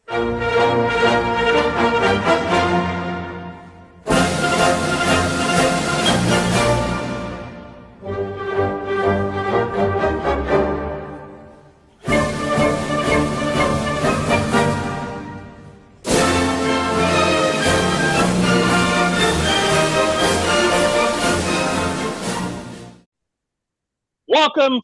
Welcome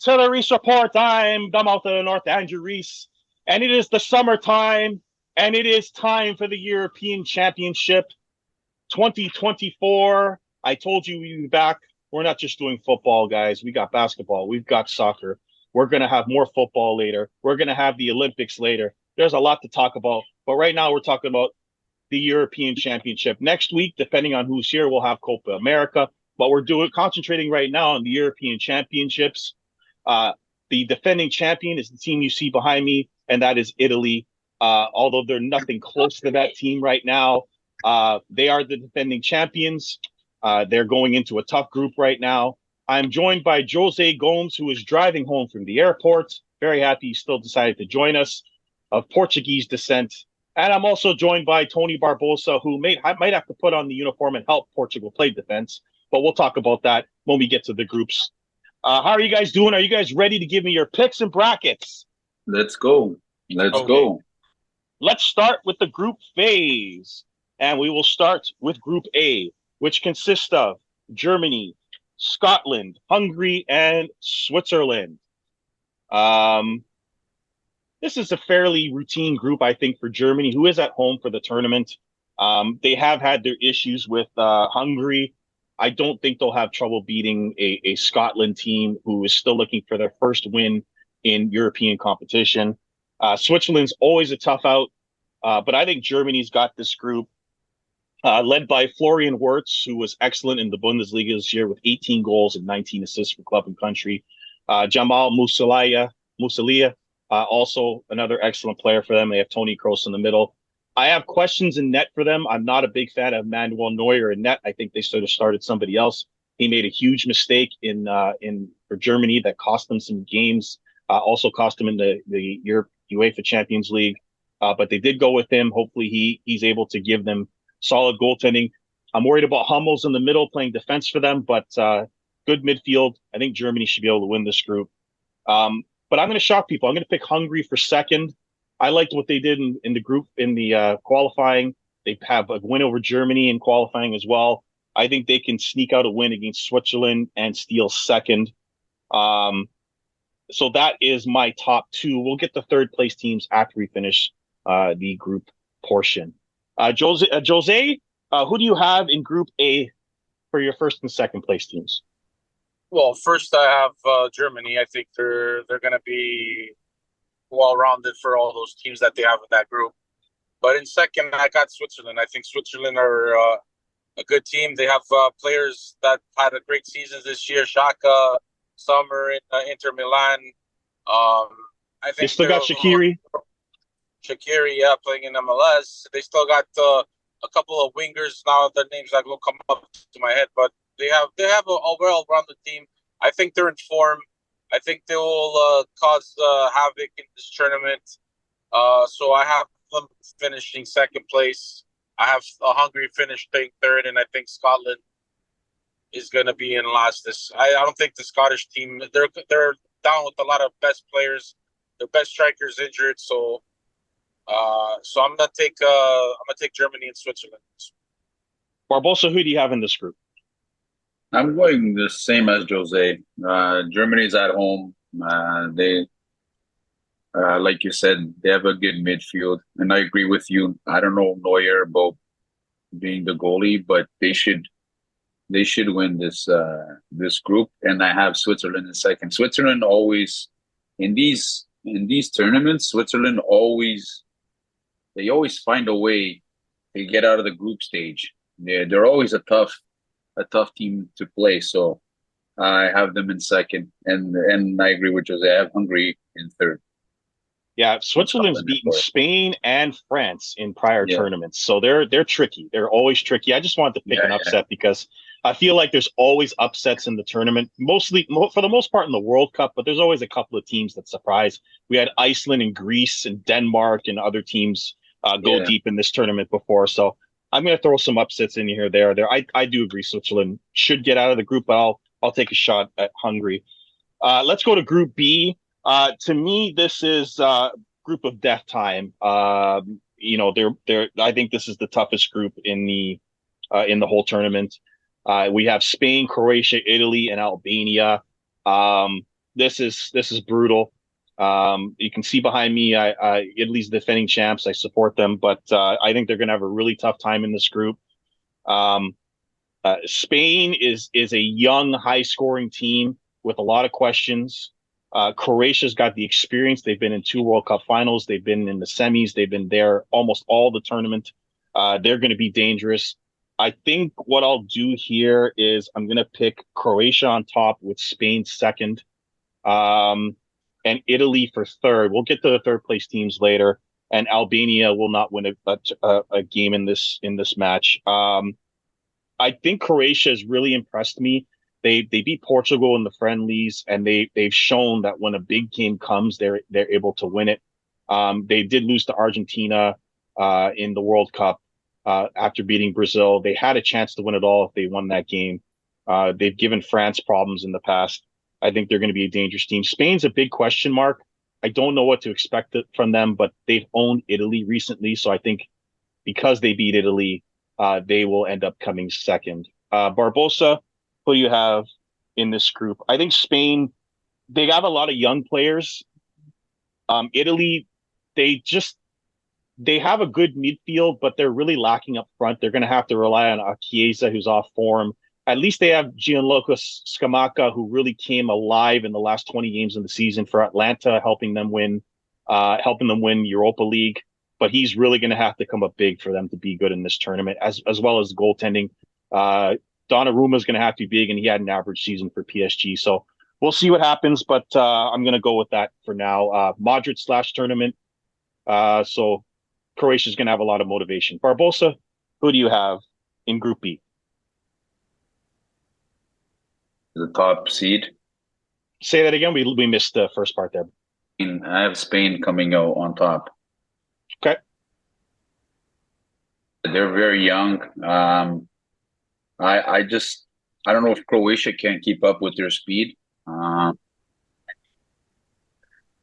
to the Reese Report. I'm the mouth of the North, Andrew Reese, and it is the summertime, and it is time for the European Championship 2024. I told you we'd be back. We're not just doing football, guys. We got basketball. We've got soccer. We're going to have more football later. We're going to have the Olympics later. There's a lot to talk about, but right now we're talking about the European Championship. Next week, depending on who's here, we'll have Copa America. But we're concentrating right now on the European Championships. The defending champion is the team you see behind me, and that is Italy. Although they're nothing close to that team right now, they are the defending champions. They're going into a tough group right now. I'm joined by Jose Gomes, who is driving home from the airport. Very happy he still decided to join us, of Portuguese descent. And I'm also joined by Tony Barbosa, who might have to put on the uniform and help Portugal play defense. But we'll talk about that when we get to the groups. How are you guys doing? Are you guys ready to give me your picks and brackets? Let's go. Let's go. Let's start with the group phase. And we will start with Group A, which consists of Germany, Scotland, Hungary, and Switzerland. This is a fairly routine group, I think, for Germany, who is at home for the tournament. They have had their issues with Hungary. I don't think they'll have trouble beating a Scotland team who is still looking for their first win in European competition. Switzerland's always a tough out, but I think Germany's got this group led by Florian Wirtz, who was excellent in the Bundesliga this year with 18 goals and 19 assists for club and country. Jamal Musiala, also another excellent player for them. They have Toni Kroos in the middle. I have questions in net for them. I'm not a big fan of Manuel Neuer in net. I think they sort of started somebody else. He made a huge mistake for Germany that cost them some games. Also cost them in the UEFA Champions League. But they did go with him. Hopefully he's able to give them solid goaltending. I'm worried about Hummels in the middle playing defense for them, but good midfield. I think Germany should be able to win this group. But I'm going to shock people. I'm going to pick Hungary for second. I liked what they did in the group in the qualifying. They have a win over Germany in qualifying as well. I think they can sneak out a win against Switzerland and steal second. So that is my top two. We'll get the third place teams after we finish the group portion. Jose, who do you have in Group A for your first and second place teams? Well, first I have Germany. I think they're going to be well-rounded for all those teams that they have in that group. But in second, I got Switzerland. I think Switzerland are a good team. They have players that had a great season this year. Xhaka, Sommer in Inter Milan. I think they still got Shaqiri. Shaqiri, yeah, playing in MLS. They still got a couple of wingers now. Their names that will come up to my head, but they have a well-rounded team. I think they're in form. I think they will cause havoc in this tournament. So I have them finishing second place. I have Hungary finishing third, and I think Scotland is going to be in last. I don't think the Scottish team, they're down with a lot of best players. Their best strikers injured, so I'm gonna take Germany and Switzerland. Barbosa, who do you have in this group? I'm going the same as Jose. Germany's at home. They, like you said, they have a good midfield, and I agree with you. I don't know Neuer about being the goalie, but they should win this group. And I have Switzerland in second. Switzerland always in these tournaments. Switzerland always find a way to get out of the group stage. They're always a tough team to play. So I have them in second, and I agree with Jose. I have Hungary in third. Yeah, Switzerland's beaten Spain and France in prior tournaments, so they're tricky. They're always tricky. I just wanted to pick an upset because I feel like there's always upsets in the tournament, mostly for the most part in the World Cup, but there's always a couple of teams that surprise. We had Iceland and Greece and Denmark and other teams go Yeah. deep in this tournament before. So I'm going to throw some upsets in here, there. I do agree Switzerland should get out of the group, but I'll take a shot at Hungary. Let's go to Group B. To me, this is group of death time. They're. I think this is the toughest group in the whole tournament. We have Spain, Croatia, Italy, and Albania. This is brutal. You can see behind me, Italy's defending champs. I support them, but I think they're going to have a really tough time in this group. Spain is a young, high-scoring team with a lot of questions. Croatia's got the experience. They've been in 2 World Cup finals. They've been in the semis. They've been there almost all the tournament. They're going to be dangerous. I think what I'll do here is I'm going to pick Croatia on top with Spain second, and Italy for third. We'll get to the third place teams later, and Albania will not win a game in this match. I think Croatia has really impressed me. They beat Portugal in the friendlies, and they've shown that when a big game comes, they're able to win it. They did lose to Argentina in the World Cup after beating Brazil. They had a chance to win it all if they won that game. They've given France problems in the past. I think they're going to be a dangerous team. Spain's a big question mark. I don't know what to expect from them, but they've owned Italy recently, so I think because they beat Italy, they will end up coming second. Barbosa, who do you have in this group? I think Spain, they have a lot of young players. Italy, they have a good midfield, but they're really lacking up front. They're going to have to rely on Chiesa, who's off form. At least they have Gianluca Scamacca, who really came alive in the last 20 games of the season for Atlanta, helping them win Europa League. But he's really going to have to come up big for them to be good in this tournament, as well as goaltending. Donnarumma is going to have to be big, and he had an average season for PSG. So we'll see what happens, but I'm going to go with that for now. Modric / tournament. So Croatia's going to have a lot of motivation. Barbosa, who do you have in Group B? The top seed. Say that again. We missed the first part there. I have Spain coming out on top. Okay. They're very young. I don't know if Croatia can keep up with their speed.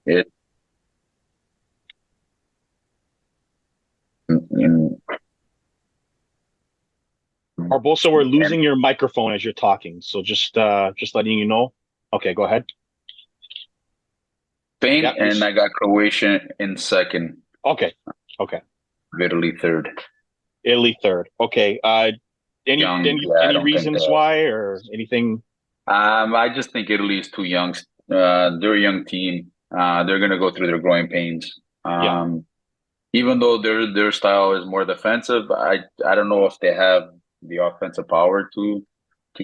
It in Barbosa, we're losing your microphone as you're talking, so just letting you know. Okay, go ahead. Spain, Yeah, and I got Croatia in second. Okay. Italy third. Italy third. Okay. Any Young, yeah, I any don't think reasons that. why or anything? I just think Italy is too young. They're a young team. They're gonna go through their growing pains. Yeah. Even though their style is more defensive, I don't know if they have the offensive power to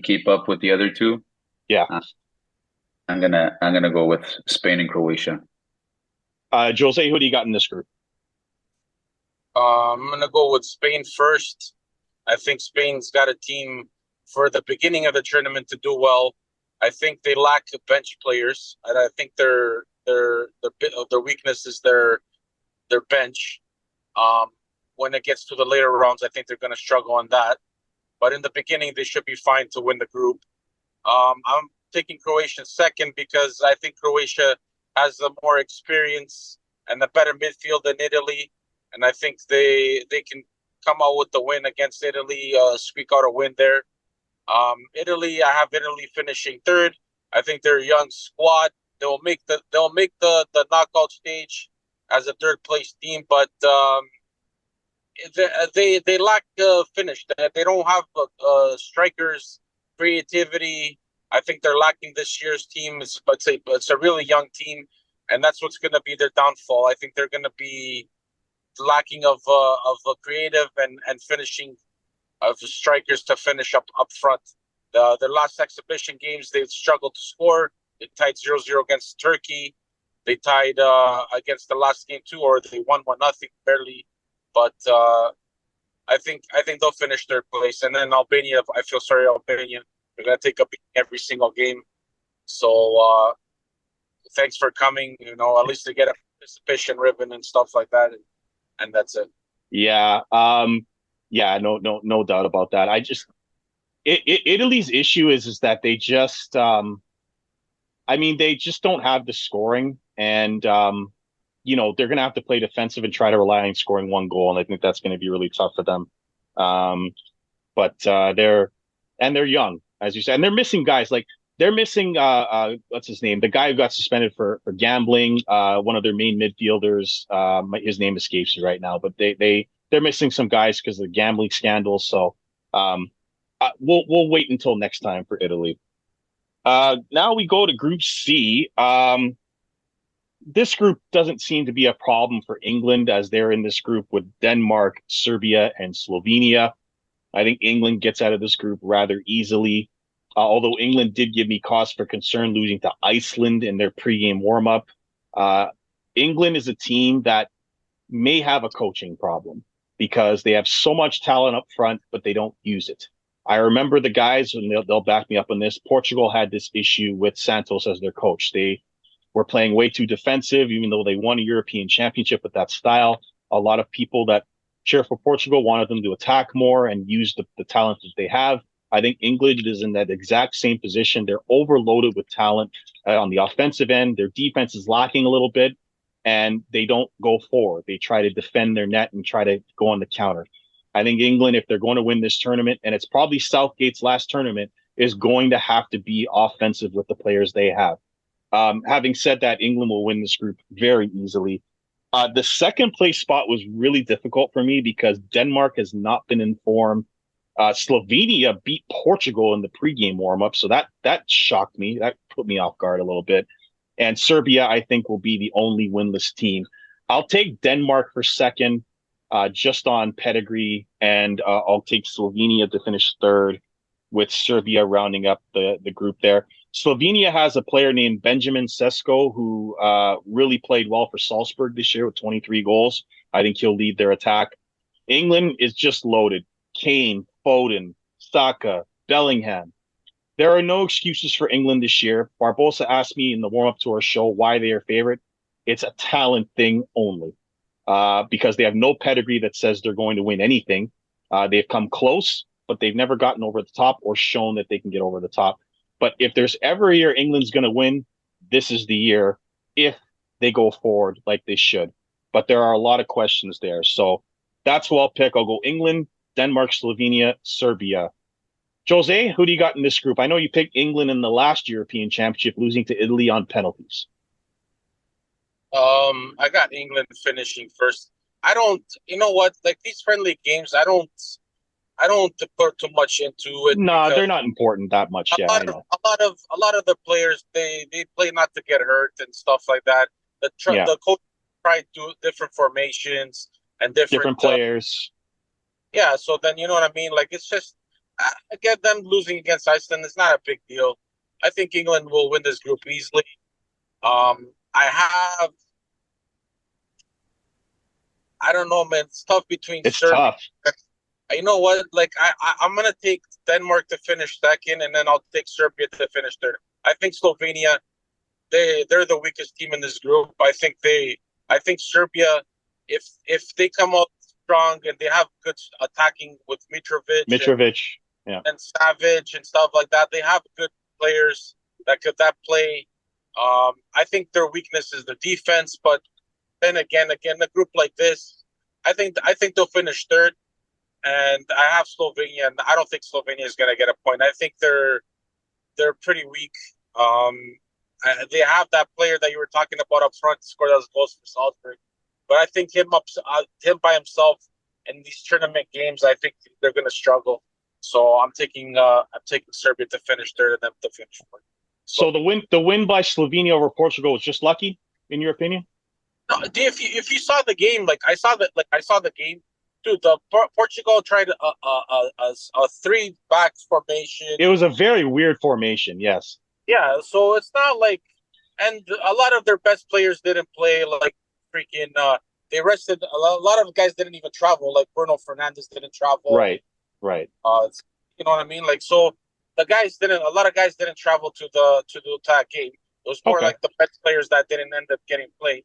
keep up with the other two. Yeah. I'm gonna go with Spain and Croatia. Jose, who do you got in this group? I'm gonna go with Spain first. I think Spain's got a team for the beginning of the tournament to do well. I think they lack bench players, and I think their weakness is their bench. When it gets to the later rounds, I think they're going to struggle on that. But in the beginning, they should be fine to win the group. I'm taking Croatia second because I think Croatia has the more experience and the better midfield than Italy, and I think they can come out with the win against Italy, squeak out a win there. Italy, I have Italy finishing third. I think they're a young squad. They'll make the knockout stage as a third place team, but they lack finish. They don't have strikers, creativity. I think they're lacking this year's team. It's a really young team, and that's what's going to be their downfall. I think they're going to be lacking of a creative and finishing of strikers to finish up front. Their last exhibition games, they've struggled to score. They tied 0-0 against Turkey. They tied against the last game too, or they won 1-0 barely. But I think they'll finish third place. And then Albania, I feel sorry, Albania. They're gonna take up every single game. So thanks for coming. At least they get a participation ribbon and stuff like that, and that's it. Yeah. Yeah. No doubt about that. Italy's issue is that they just, I mean, they just don't have the scoring, and they're going to have to play defensive and try to rely on scoring one goal, and I think that's going to be really tough for them. Um, but they're young, as you said, and they're missing guys like they're missing what's his name, the guy who got suspended for gambling, one of their main midfielders. His name escapes me right now, but they're missing some guys because of the gambling scandals. So um, we'll wait until next time for Italy. Now we go to Group C. This group doesn't seem to be a problem for England, as they're in this group with Denmark, Serbia, and Slovenia. I think England gets out of this group rather easily. Although England did give me cause for concern losing to Iceland in their pregame warm-up. Uh, England is a team that may have a coaching problem because they have so much talent up front, but they don't use it. I remember the guys, and they'll back me up on this. Portugal had this issue with Santos as their coach. They were playing way too defensive, even though they won a European championship with that style. A lot of people that cheer for Portugal wanted them to attack more and use the talent that they have. I think England is in that exact same position. They're overloaded with talent on the offensive end. Their defense is lacking a little bit, and they don't go forward. They try to defend their net and try to go on the counter. I think England, if they're going to win this tournament, and it's probably Southgate's last tournament, is going to have to be offensive with the players they have. Having said that, England will win this group very easily. The second place spot was really difficult for me because Denmark has not been informed. Slovenia beat Portugal in the pregame warmup, so that shocked me. That put me off guard a little bit. And Serbia, I think, will be the only winless team. I'll take Denmark for second, just on pedigree, and I'll take Slovenia to finish third, with Serbia rounding up the group there. Slovenia has a player named Benjamin Sesko who really played well for Salzburg this year with 23 goals. I think he'll lead their attack. England is just loaded. Kane, Foden, Saka, Bellingham. There are no excuses for England this year. Barbosa asked me in the warm-up to our show why they are favorite. It's a talent thing only, because they have no pedigree that says they're going to win anything. They've come close, but they've never gotten over the top or shown that they can get over the top. But if there's ever a year England's going to win, this is the year if they go forward like they should. But there are a lot of questions there. So that's who I'll pick. I'll go England, Denmark, Slovenia, Serbia. Jose, who do you got in this group? I know you picked England in the last European Championship, losing to Italy on penalties. I got England finishing first. I don't, you know what? Like these friendly games, I don't put too much into it. No, they're not important that much. Yeah, I know. A lot of the players they play not to get hurt and stuff like that. The coach tried to do different formations and different players. Yeah, so then you know what I mean. Like it's just I get them losing against Iceland. It's not a big deal. I think England will win this group easily. I don't know, man. It's tough between It's tough. You know what? Like I'm gonna take Denmark to finish second, and then I'll take Serbia to finish third. I think Slovenia, they're the weakest team in this group. I think Serbia, if they come up strong and they have good attacking with Mitrovic, yeah, and Savage and stuff like that, they have good players that play. I think their weakness is the defense, but then again, a group like this, I think they'll finish third. And I have Slovenia, and I don't think Slovenia is going to get a point. I think they're pretty weak. They have that player that you were talking about up front, scored those goals for Salzburg, but I think him by himself in these tournament games, I think they're going to struggle. So I'm taking Serbia to finish third and them to finish fourth. So the win by Slovenia over Portugal was just lucky, in your opinion? No, if you saw the game, I saw the game. Dude, the Portugal tried a three-back formation. It was a very weird formation, yes. Yeah, so it's not like, and a lot of their best players didn't play. Like freaking, they rested. A lot of guys didn't even travel. Like Bruno Fernandes didn't travel. Right. You know what I mean? Like so, a lot of guys didn't travel to the attack game. It was more like the best players that didn't end up getting played.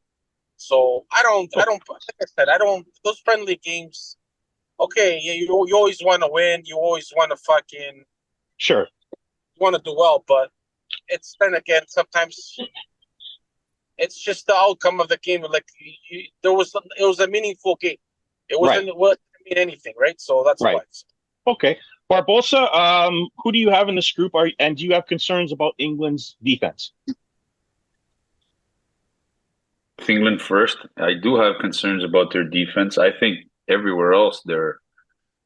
So I don't. Like I said, I don't. Those friendly games. Okay, yeah, you always want to win. You always want to fucking Sure. want to do well, but it's then again sometimes it's just the outcome of the game. Like it was a meaningful game. It wasn't what mean anything, right? So that's Right. why. Okay. Barbosa, who do you have in this group? And do you have concerns about England's defense? England first. I do have concerns about their defense. I think everywhere else they're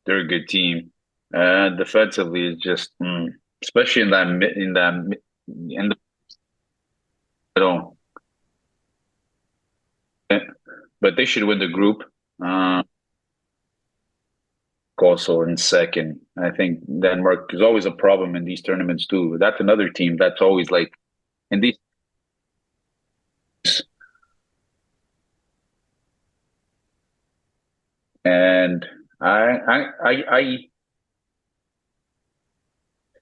a good team. Defensively, it's just especially in the middle. But they should win the group. Also in second, I think Denmark is always a problem in these tournaments too. That's another team that's always like in these. And I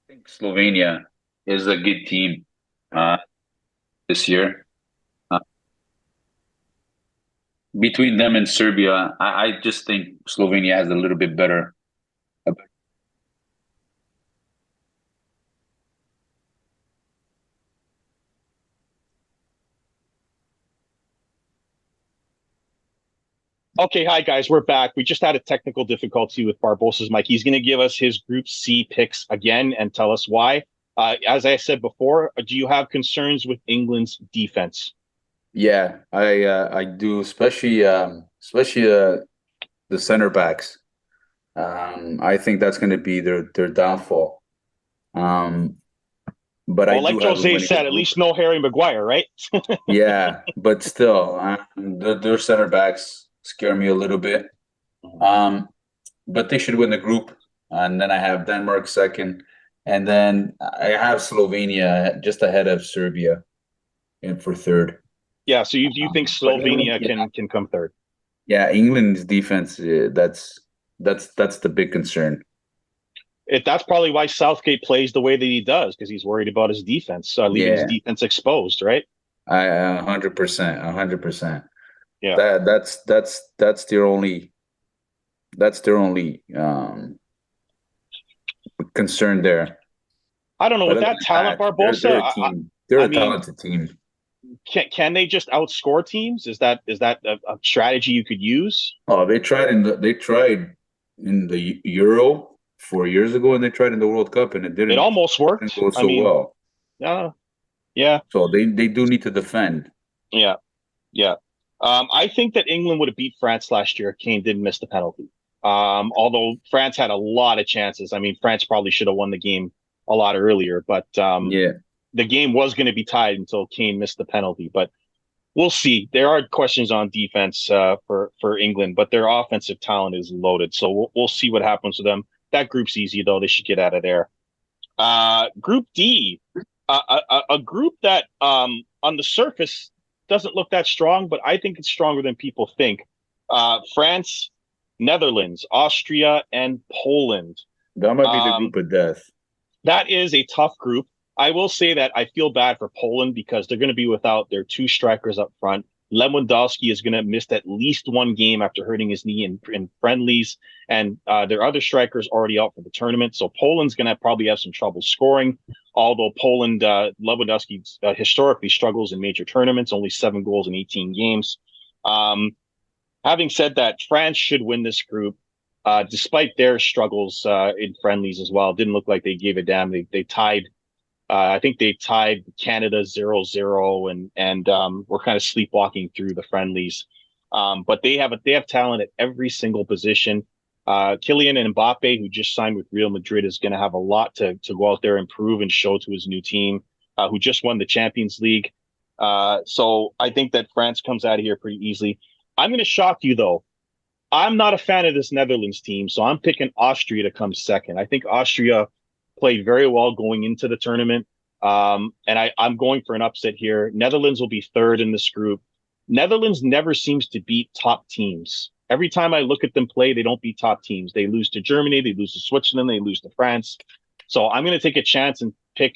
think Slovenia is a good team this year. Between them and Serbia, I just think Slovenia has a little bit better. Okay, hi guys, we're back. We just had a technical difficulty with Barbosa's mic. He's going to give us his Group C picks again and tell us why. As I said before, do you have concerns with England's defense? Yeah, I do, especially the center backs. I think that's going to be their downfall. But Well, I like do have them Jose winning said, the at group. least no Harry Maguire, right? Yeah, but still, their center backs scare me a little bit. But they should win the group, and then I have Denmark second, and then I have Slovenia just ahead of Serbia, and for third. Yeah, so you think But England, Slovenia can come third? yeah, England's defense, that's the big concern. That's probably why Southgate plays the way that he does, because he's worried about his defense, leaving his defense exposed, right? 100%, 100%. Yeah. That's their only concern there. I don't know, But with other that than talent, that, Barbosa, they're a team. They're I a mean, talented team. can they just outscore teams? Is that a strategy you could use? Oh, they tried in the Euro 4 years ago, and they tried in the World Cup, and it It almost worked. didn't go I so mean, well. yeah. So they do need to defend. Yeah. I think that England would have beat France last year if Kane didn't miss the penalty. Although France had a lot of chances. I mean, France probably should have won the game a lot earlier, but Yeah. the game was going to be tied until Kane missed the penalty. But we'll see. There are questions on defense for England, but their offensive talent is loaded. So we'll see what happens with them. That group's easy though; they should get out of there. Group D, a group that on the surface doesn't look that strong, but I think it's stronger than people think. France, Netherlands, Austria, and Poland. That might be the group of death. That is a tough group. I will say that I feel bad for Poland because they're going to be without their two strikers up front. Lewandowski is going to miss at least one game after hurting his knee in friendlies, and their other strikers already out for the tournament. So Poland's going to probably have some trouble scoring. Although Poland, Lewandowski historically struggles in major tournaments, only 7 goals in 18 games. Having said that, France should win this group. Despite their struggles in friendlies as well. It didn't look like they gave a damn. They tied. I think they tied Canada 0-0 and we're kind of sleepwalking through the friendlies. But they have talent at every single position. Kylian Mbappe, who just signed with Real Madrid, is going to have a lot to go out there and prove and show to his new team, who just won the Champions League. So I think that France comes out of here pretty easily. I'm going to shock you though. I'm not a fan of this Netherlands team, so I'm picking Austria to come second. I think Austria played very well going into the tournament, and I'm going for an upset here. Netherlands will be third in this group. Netherlands never seems to beat top teams. Every time I look at them play, they don't beat top teams. They lose to Germany, they lose to Switzerland, they lose to France. So I'm going to take a chance and pick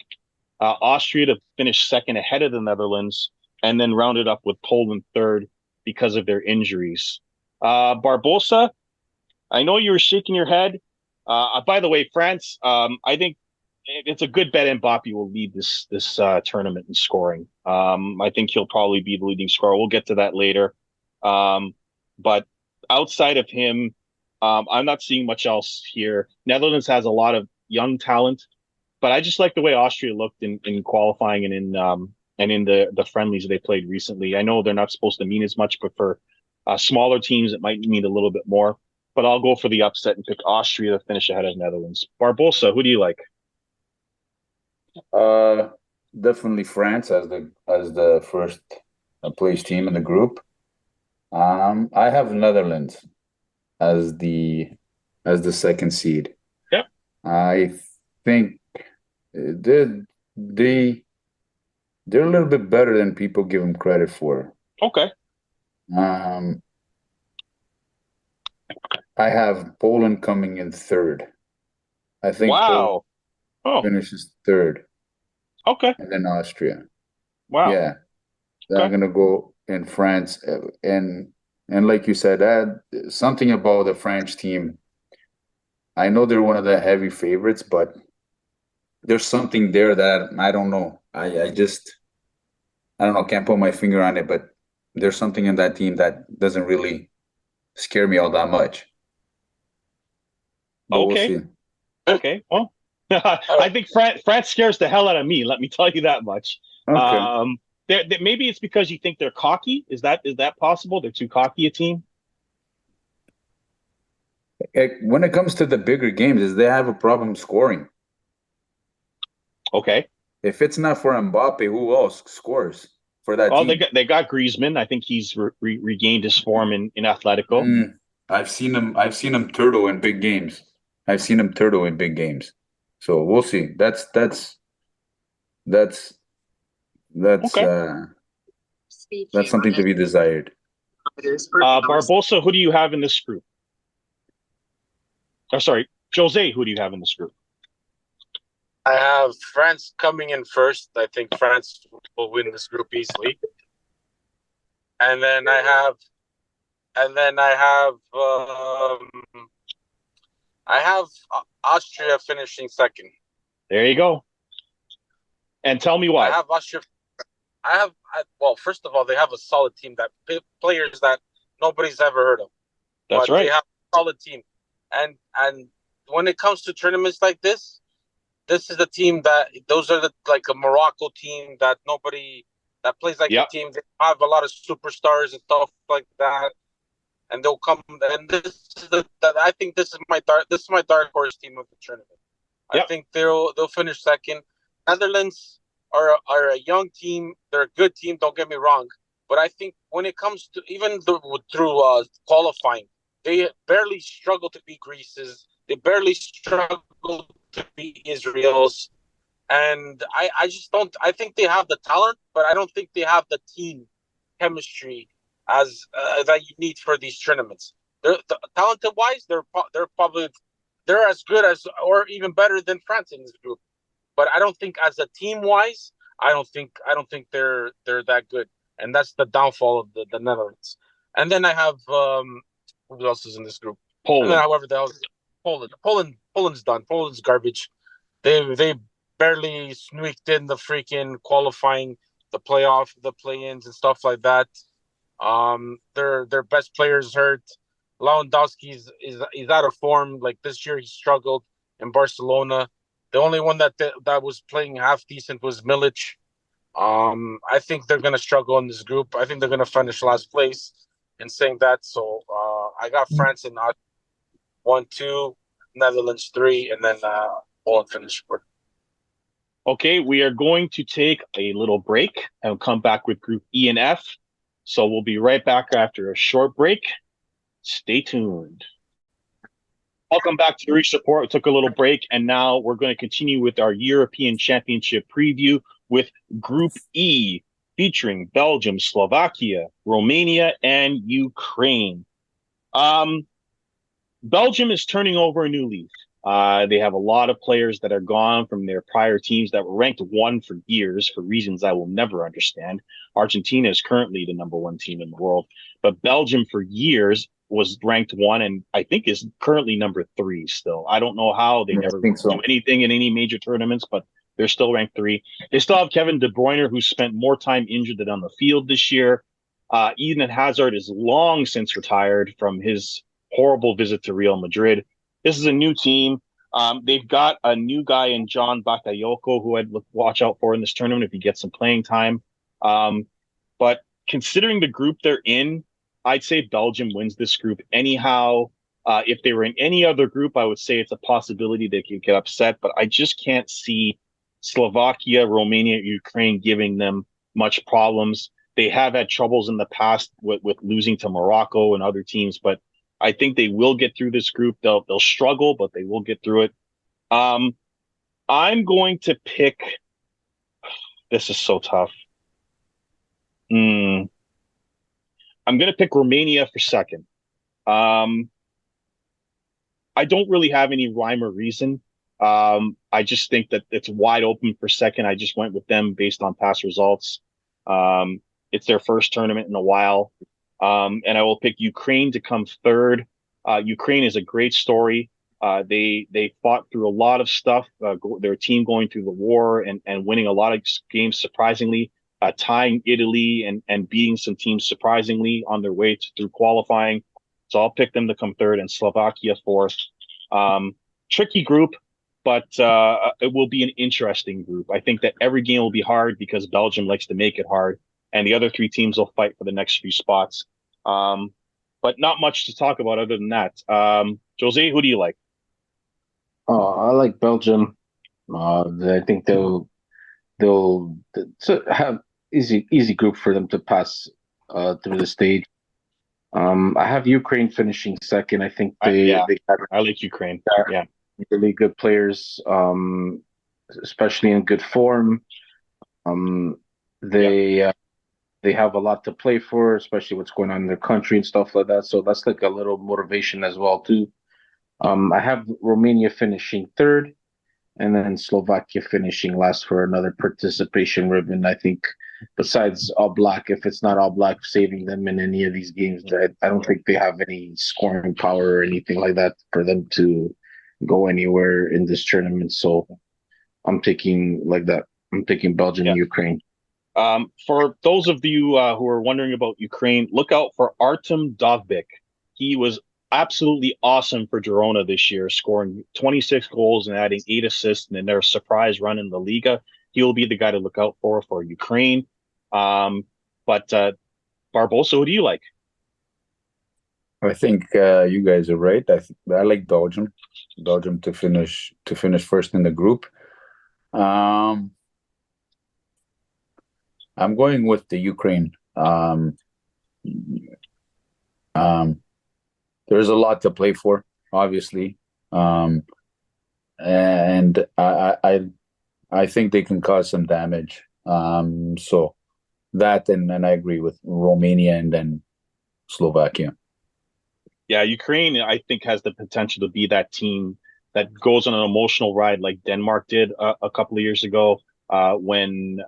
Austria to finish second ahead of the Netherlands, and then round it up with Poland third because of their injuries. Barbosa, I know you were shaking your head. By the way, France, I think it's a good bet Mbappe will lead this tournament in scoring. I think he'll probably be the leading scorer. We'll get to that later. But outside of him, I'm not seeing much else here. Netherlands has a lot of young talent, but I just like the way Austria looked in qualifying and in the friendlies they played recently. I know they're not supposed to mean as much, but for smaller teams, it might mean a little bit more. But I'll go for the upset and pick Austria to finish ahead of Netherlands. Barbosa, who do you like? Definitely France as the first place team in the group. I have Netherlands as the second seed. Yep. I think they're a little bit better than people give them credit for. Okay. I have Poland coming in third. I think Wow. Poland Oh, finishes third, okay. and then Austria. Wow. Yeah, then I'm Okay. gonna go in France, and like you said, something about the French team. I know they're one of the heavy favorites, but there's something there that I don't know. I just I don't know, can't put my finger on it, but there's something in that team that doesn't really scare me all that much. But we'll Okay. see. Okay. Well, I think France scares the hell out of me. Let me tell you that much. Okay. Maybe it's because you think they're cocky. Is that possible? They're too cocky a team. When it comes to the bigger games, is they have a problem scoring. Okay. If it's not for Mbappe, who else scores for that Well, team? they got Griezmann. I think he's regained his form in Atletico. I've seen him turtle in big games. So we'll see. That's Okay. that's something to be desired. Barbosa, who do you have in this group? Oh, sorry, Jose, who do you have in this group? I have France coming in first. I think France will win this group easily. And then I have Austria finishing second. There you go. And tell me why. I have Austria. Well, first of all, they have a solid team that players that nobody's ever heard of. That's But right. They have a solid team, and when it comes to tournaments like this is the team that those are like a Morocco team that nobody that plays like Yep. a team. They have a lot of superstars and stuff like that, and they'll come. And I think this is my dark horse team of the tournament. Yep. I think they'll finish second. Netherlands are a young team. They're a good team. Don't get me wrong, but I think when it comes to even through qualifying, they barely struggle to beat Greece's. They barely struggle to beat Israel's, and I just don't. I think they have the talent, but I don't think they have the team chemistry as that you need for these tournaments. They're talented wise. They're as good as or even better than France in this group. But I don't think as a team wise, I don't think they're that good, and that's the downfall of the Netherlands. And then I have who else is in this group? Poland. And then however the hell Poland's done. Poland's garbage. They barely sneaked in the freaking qualifying, the playoff, the play-ins and stuff like that. Their best players hurt. Lewandowski is out of form. Like this year, he struggled in Barcelona. The only one that was playing half decent was Milic. I think they're gonna struggle in this group. I think they're gonna finish last place. In saying that, so I got France in 1-2, Netherlands 3, and then Poland finish 4. Okay, we are going to take a little break and come back with Group E and F. So we'll be right back after a short break. Stay tuned. Welcome back to the Reach Report. We took a little break, and now we're going to continue with our European Championship preview with Group E, featuring Belgium, Slovakia, Romania, and Ukraine. Belgium is turning over a new leaf. They have a lot of players that are gone from their prior teams that were ranked one for years for reasons I will never understand. Argentina is currently the number one team in the world, but Belgium for years was ranked one and I think is currently number three still. I don't know how they Yeah, I never think so. do anything in any major tournaments, but they're still ranked three. They still have Kevin De Bruyne, who spent more time injured than on the field this year. Eden Hazard is long since retired from his horrible visit to Real Madrid. This is a new team. They've got a new guy in John Bakayoko, who I'd watch out for in this tournament if he gets some playing time. But considering the group they're in, I'd say Belgium wins this group anyhow. If they were in any other group, I would say it's a possibility they could get upset, but I just can't see Slovakia, Romania, Ukraine giving them much problems. They have had troubles in the past with losing to Morocco and other teams, but I think they will get through this group. They'll struggle, but they will get through it. I'm going to pick. This is so tough. I'm going to pick Romania for second. I don't really have any rhyme or reason. I just think that it's wide open for second. I just went with them based on past results. It's their first tournament in a while. And I will pick Ukraine to come third. Ukraine is a great story. They fought through a lot of stuff. Their team going through the war and winning a lot of games surprisingly, tying Italy and beating some teams surprisingly on their way through qualifying. So I'll pick them to come third and Slovakia fourth. Tricky group, but it will be an interesting group. I think that every game will be hard because Belgium likes to make it hard, and the other three teams will fight for the next few spots. But not much to talk about other than that. Jose, who do you like? I like Belgium. I think they'll have easy group for them to pass through the stage. I have Ukraine finishing second. I think they have I like Ukraine. Yeah, really good players, especially in good form. They have a lot to play for, especially what's going on in their country and stuff like that. So that's like a little motivation as well too. I have Romania finishing third, and then Slovakia finishing last for another participation ribbon. I think besides All Black, if it's not All Black saving them in any of these games, I don't think they have any scoring power or anything like that for them to go anywhere in this tournament. So I'm taking like that. I'm taking Belgium and Ukraine. For those of you who are wondering about Ukraine, look out for Artem Dovbyk. He was absolutely awesome for Girona this year, scoring 26 goals and adding 8 assists in their surprise run in the Liga. He will be the guy to look out for Ukraine. But Barbosa, who do you like? I think you guys are right. I like Belgium. Belgium to finish first in the group. I'm going with the Ukraine. There's a lot to play for, obviously, and I think they can cause some damage. So that and I agree with Romania and then Slovakia. Yeah, Ukraine, I think, has the potential to be that team that goes on an emotional ride like Denmark did a couple of years ago when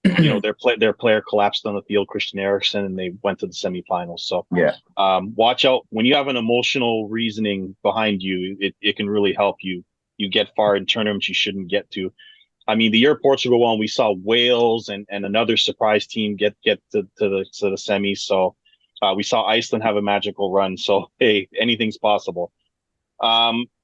their player collapsed on the field, Christian Eriksen, and they went to the semifinals. So yeah, watch out when you have an emotional reasoning behind you. It can really help you get far in tournaments you shouldn't get to. I mean, the year Portugal won, we saw Wales and another surprise team get to the semis. So we saw Iceland have a magical run. So hey, anything's possible.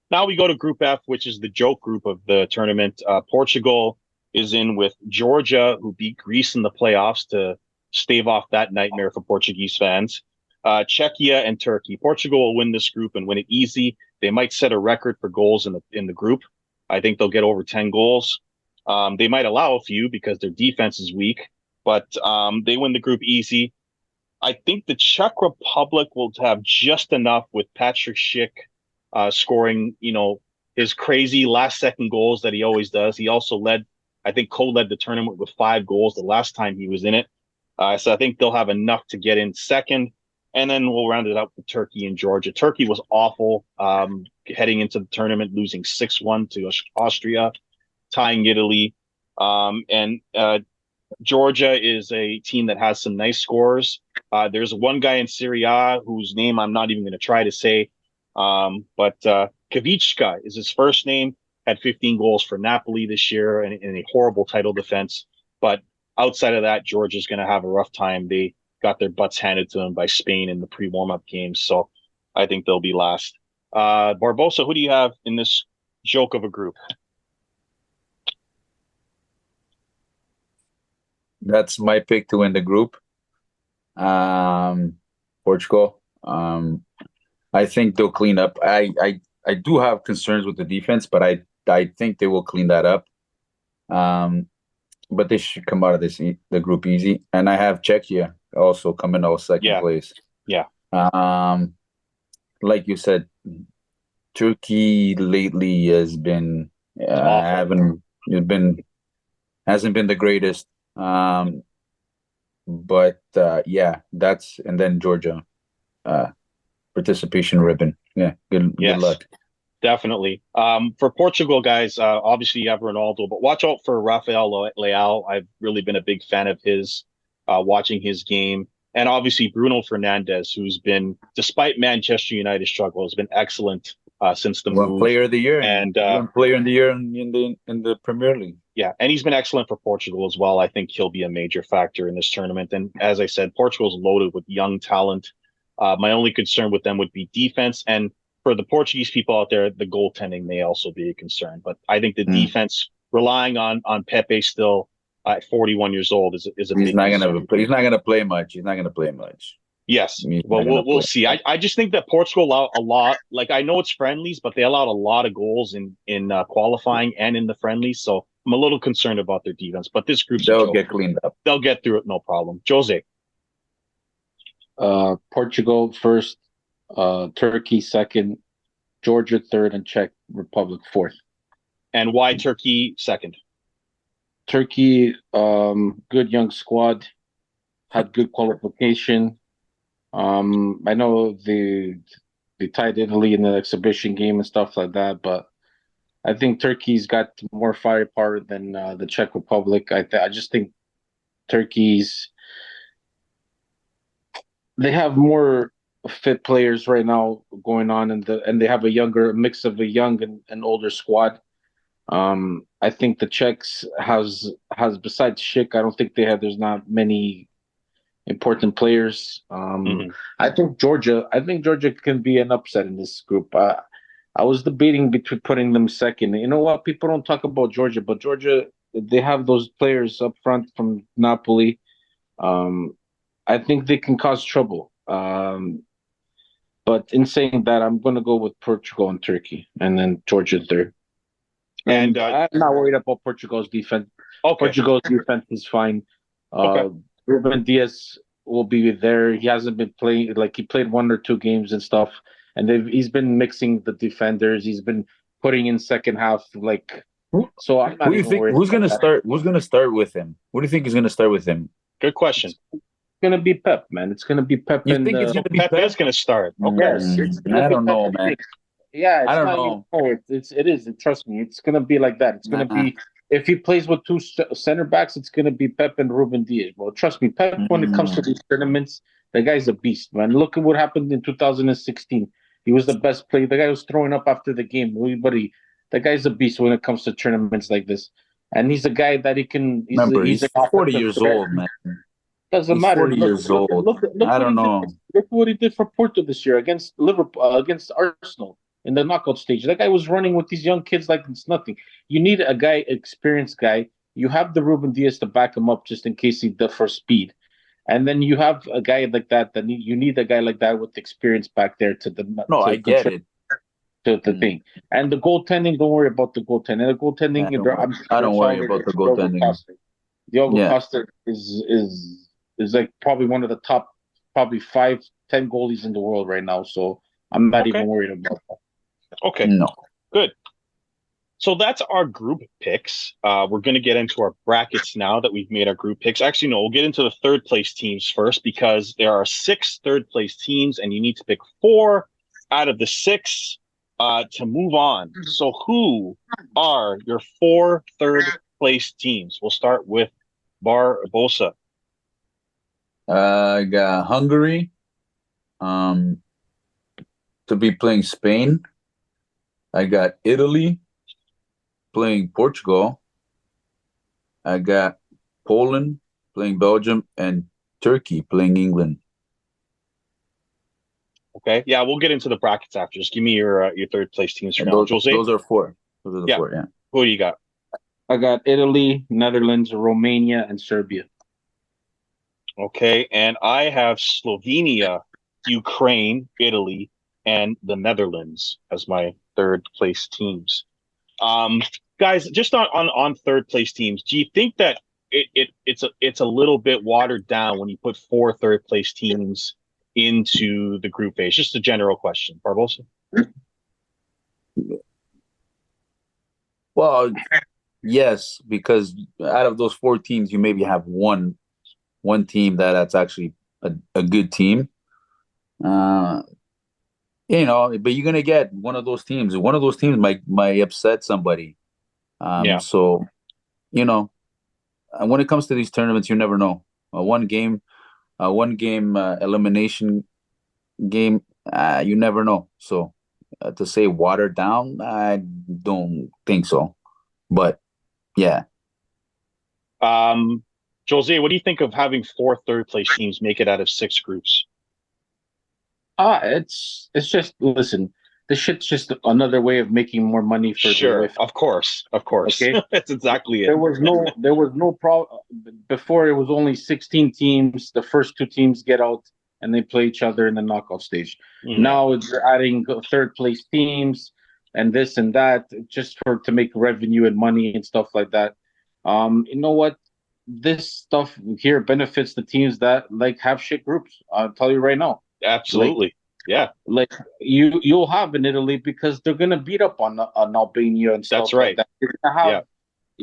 Now we go to Group F, which is the joke group of the tournament. Portugal is in with Georgia, who beat Greece in the playoffs to stave off that nightmare for Portuguese fans. Czechia and Turkey. Portugal will win this group and win it easy. They might set a record for goals in the group. I think they'll get over 10 goals. They might allow a few because their defense is weak, but they win the group easy. I think the Czech Republic will have just enough with Patrick Schick scoring, his crazy last-second goals that he always does. He also co-led the tournament with 5 goals the last time he was in it. So I think they'll have enough to get in second. And then we'll round it up with Turkey and Georgia. Turkey was awful heading into the tournament, losing 6-1 to Austria, tying Italy. And Georgia is a team that has some nice scores. There's one guy in Serie A whose name I'm not even going to try to say, but Kavicka is his first name. Had 15 goals for Napoli this year in a horrible title defense. But outside of that, Georgia's going to have a rough time. They got their butts handed to them by Spain in the pre-warm-up games, so I think they'll be last. Barbosa, who do you have in this joke of a group? That's my pick to win the group. Portugal. I think they'll clean up. I do have concerns with the defense, but I think they will clean that up. But they should come out of the group easy. And I have Czechia also coming out second place. Yeah. Like you said, Turkey lately has been hasn't been the greatest. But yeah, that's, and then Georgia, participation ribbon. Yeah, good luck. Definitely. For Portugal, guys, obviously you have Ronaldo, but watch out for Rafael Leao. I've really been a big fan of his, watching his game. And obviously Bruno Fernandes, who's been, despite Manchester United's struggle, has been excellent since the move. Player of the year, and player of the year in the Premier League. Yeah, and he's been excellent for Portugal as well. I think he'll be a major factor in this tournament. And as I said, Portugal's loaded with young talent. My only concern with them would be defense. And for the Portuguese people out there, the goaltending may also be a concern. But I think the defense, relying on Pepe still at 41 years old, is a big concern. He's not gonna play much. He's not gonna play much. Yes. Well, we'll see. I just think that Portugal allowed a lot. Like, I know it's friendlies, but they allowed a lot of goals in qualifying and in the friendlies. So I'm a little concerned about their defense. But this group, they'll get cleaned up. They'll get through it, no problem. Jose. Portugal first, Turkey second, Georgia third, and Czech Republic fourth. And why Turkey second? Turkey, good young squad, had good qualification. I know they tied Italy in the exhibition game and stuff like that, but I think Turkey's got more firepower than the Czech Republic. I just think they have more fit players right now going on, and they have a mix of a young and older squad. I think the Czechs has besides Schick, I don't think there's not many important players. I think Georgia can be an upset in this group. I was debating between putting them second. You know what? People don't talk about Georgia, but Georgia, they have those players up front from Napoli. I think they can cause trouble. But in saying that, I'm going to go with Portugal and Turkey, and then Georgia third. And I'm not worried about Portugal's defense. Okay. Portugal's defense is fine. Ruben Diaz will be there. He hasn't been playing, like he played 1 or 2 games and stuff, and he's been mixing the defenders. He's been putting in second half, like. So I'm not. Who do you think? Who's going to start? Who's going to start with him? What do you think is going to start with him? Good question. It's going to be Pep, man. It's going to be Pep. You think it's going to be Pep? Is going to start. Okay. Yes, I don't know, man. Yeah, I don't know. It is. Trust me, it's gonna be like that. It's gonna be, if he plays with 2 center backs, it's gonna be Pep and Ruben Diaz. Well, trust me, Pep, when it comes to these tournaments, the guy's a beast, man. Look at what happened in 2016. He was the best player. The guy was throwing up after the game. The guy's a beast when it comes to tournaments like this. And he's a guy that he can. He's 40 years old, man. Doesn't matter. 40 years old. I don't know. Look what he did for Porto this year against Liverpool, against Arsenal. In the knockout stage, that guy was running with these young kids like it's nothing. You need a guy, experienced guy. You have the Ruben Diaz to back him up just in case he differs speed, and then you have a guy like that. You need a guy like that with experience back there to the. No, I get it. To the thing, and the goaltending. Don't worry about the goaltending. The goaltending. I don't worry about the goaltending. Diogo Costa is like probably one of the top, probably 5-10 goalies in the world right now. So I'm not even worried about that. Okay. No. Good. So that's our group picks. We're going to get into our brackets now that we've made our group picks. Actually, no, we'll get into the third place teams first because there are 6 third place teams, and you need to pick 4 out of the 6 to move on. So, who are your 4 third place teams? We'll start with Barbosa. I got Hungary, to be playing Spain. I got Italy playing Portugal. I got Poland playing Belgium and Turkey playing England. Okay, yeah, we'll get into the brackets after. Just give me your third place teams for And now. those Jose, are 4. Those are the Yeah. 4, yeah. who do you got? I got Italy, Netherlands, Romania, and Serbia. Okay, and I have Slovenia, Ukraine, Italy, and the Netherlands as my third place teams. Guys, just on third place teams, do you think that it's a little bit watered down when you put 4 third place teams into the group phase? Just a general question, Barbosa. Well, yes, because out of those 4 teams, you maybe have one team that's actually a good team. But you're gonna get one of those teams. One of those teams might upset somebody. Yeah. So, when it comes to these tournaments, you never know. One game elimination game, you never know. So, to say watered down, I don't think so. But yeah. Jose, what do you think of having 4 third place teams make it out of 6 groups? It's just, listen, this shit's just another way of making more money for the Sure, UEFA. of course. Okay. That's exactly it. There was no problem before. It was only 16 teams. The first 2 teams get out and they play each other in the knockout stage. Mm. Now it's adding third place teams and this and that just to make revenue and money and stuff like that. You know what? This stuff here benefits the teams that have shit groups. I'll tell you right now. Absolutely. Yeah. Like you'll have in Italy because they're gonna beat up on Albania and stuff That's right. like that. They're gonna have